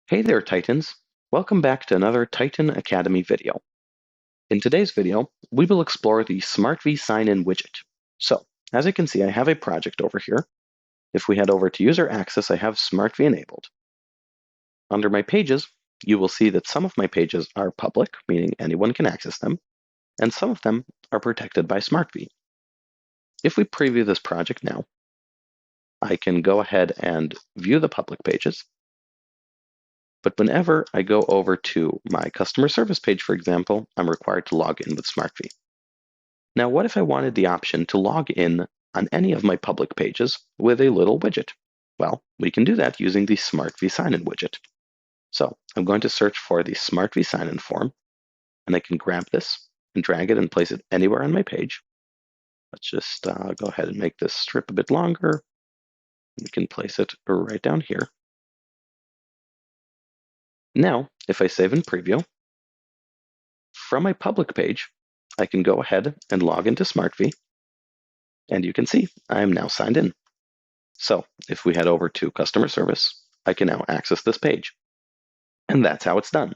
Hey there, Titans! Welcome back to another Titan Academy video. In today's video, we will explore the SmartV Sign-in widget. So, as you can see, I have a project over here. If we head over to User Access, I have SmartV enabled. Under my pages, you will see that some of my pages are public, meaning anyone can access them, and some of them are protected by SmartV. If we preview this project now, I can go ahead and view the public pages. But whenever I go over to my customer service page, for example, I'm required to log in with SmartV. Now, what if I wanted the option to log in on any of my public pages with a little widget? Well, we can do that using the SmartV Sign-in widget. So I'm going to search for the SmartV Sign-in form, and I can grab this and drag it and place it anywhere on my page. Let's just go ahead and make this strip a bit longer. We can place it right down here. Now, if I save and preview, from my public page, I can go ahead and log into SmartV, and you can see I am now signed in. So if we head over to customer service, I can now access this page. And that's how it's done.